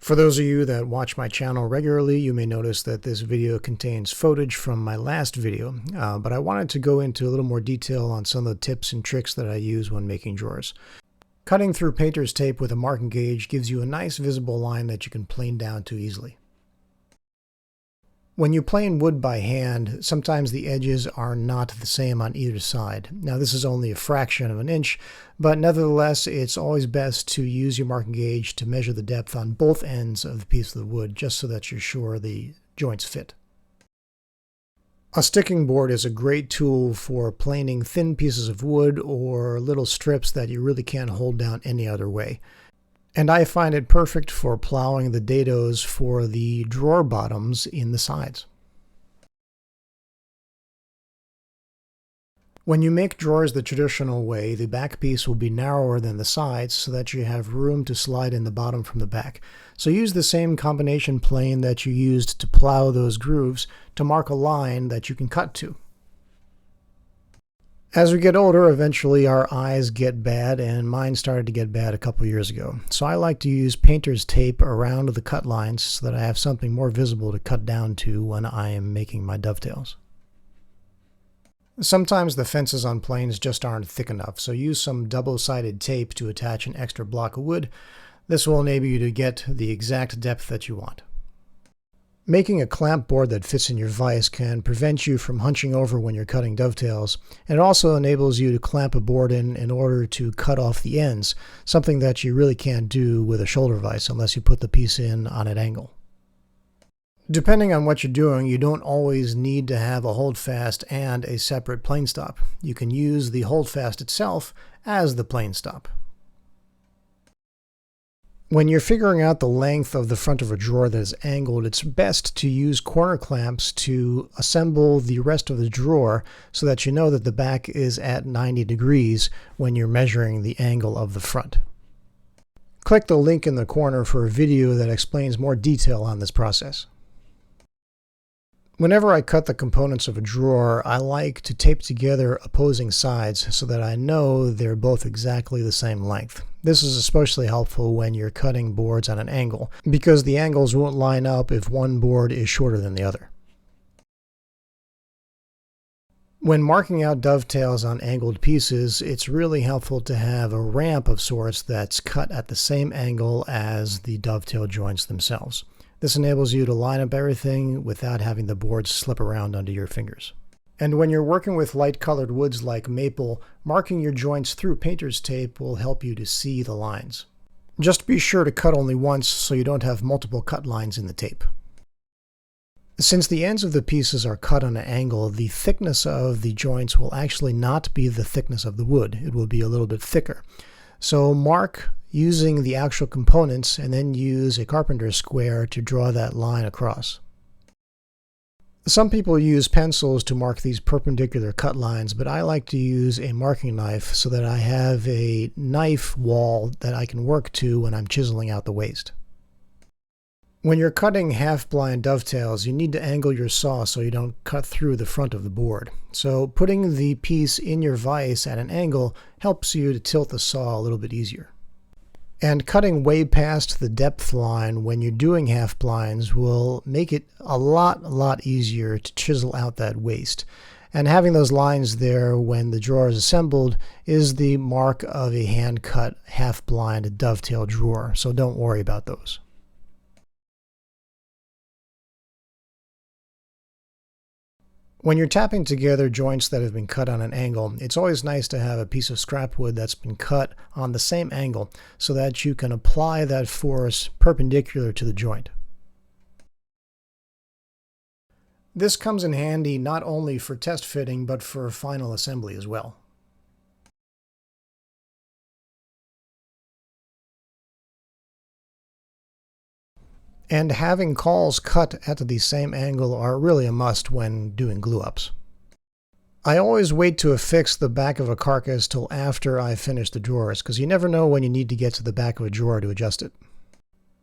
For those of you that watch my channel regularly, you may notice that this video contains footage from my last video, but I wanted to go into a little more detail on some of the tips and tricks that I use when making drawers. Cutting through painter's tape with a marking gauge gives you a nice visible line that you can plane down to easily. When you plane wood by hand, sometimes the edges are not the same on either side. Now this is only a fraction of an inch, but nevertheless it's always best to use your marking gauge to measure the depth on both ends of the piece of the wood, just so that you're sure the joints fit. A sticking board is a great tool for planing thin pieces of wood or little strips that you really can't hold down any other way. And I find it perfect for plowing the dados for the drawer bottoms in the sides. When you make drawers the traditional way, the back piece will be narrower than the sides so that you have room to slide in the bottom from the back. So use the same combination plane that you used to plow those grooves to mark a line that you can cut to. As we get older, eventually our eyes get bad, and mine started to get bad a couple years ago. So I like to use painter's tape around the cut lines so that I have something more visible to cut down to when I am making my dovetails. Sometimes the fences on planes just aren't thick enough, so use some double-sided tape to attach an extra block of wood. This will enable you to get the exact depth that you want. Making a clamp board that fits in your vise can prevent you from hunching over when you're cutting dovetails, and it also enables you to clamp a board in order to cut off the ends, something that you really can't do with a shoulder vise unless you put the piece in on an angle. Depending on what you're doing, you don't always need to have a holdfast and a separate plane stop. You can use the holdfast itself as the plane stop. When you're figuring out the length of the front of a drawer that is angled, it's best to use corner clamps to assemble the rest of the drawer so that you know that the back is at 90 degrees when you're measuring the angle of the front. Click the link in the corner for a video that explains more detail on this process. Whenever I cut the components of a drawer, I like to tape together opposing sides so that I know they're both exactly the same length. This is especially helpful when you're cutting boards on an angle, because the angles won't line up if one board is shorter than the other. When marking out dovetails on angled pieces, it's really helpful to have a ramp of sorts that's cut at the same angle as the dovetail joints themselves. This enables you to line up everything without having the boards slip around under your fingers. And when you're working with light-colored woods like maple, marking your joints through painter's tape will help you to see the lines. Just be sure to cut only once so you don't have multiple cut lines in the tape. Since the ends of the pieces are cut on an angle, the thickness of the joints will actually not be the thickness of the wood. It will be a little bit thicker. So mark using the actual components and then use a carpenter's square to draw that line across. Some people use pencils to mark these perpendicular cut lines, but I like to use a marking knife so that I have a knife wall that I can work to when I'm chiseling out the waste. When you're cutting half-blind dovetails, you need to angle your saw so you don't cut through the front of the board. So putting the piece in your vise at an angle helps you to tilt the saw a little bit easier. And cutting way past the depth line when you're doing half blinds will make it a lot easier to chisel out that waste. And having those lines there when the drawer is assembled is the mark of a hand-cut half blind dovetail drawer, so don't worry about those. When you're tapping together joints that have been cut on an angle, it's always nice to have a piece of scrap wood that's been cut on the same angle so that you can apply that force perpendicular to the joint. This comes in handy not only for test fitting but for final assembly as well. And having cawls cut at the same angle are really a must when doing glue-ups. I always wait to affix the back of a carcass till after I finish the drawers, because you never know when you need to get to the back of a drawer to adjust it.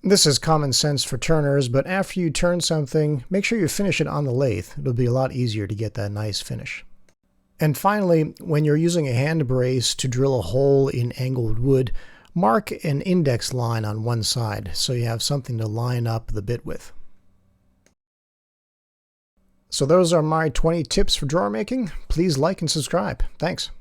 This is common sense for turners, but after you turn something, make sure you finish it on the lathe. It'll be a lot easier to get that nice finish. And finally, when you're using a hand brace to drill a hole in angled wood, mark an index line on one side so you have something to line up the bit with. So those are my 20 tips for drawer making. Please like and subscribe. Thanks.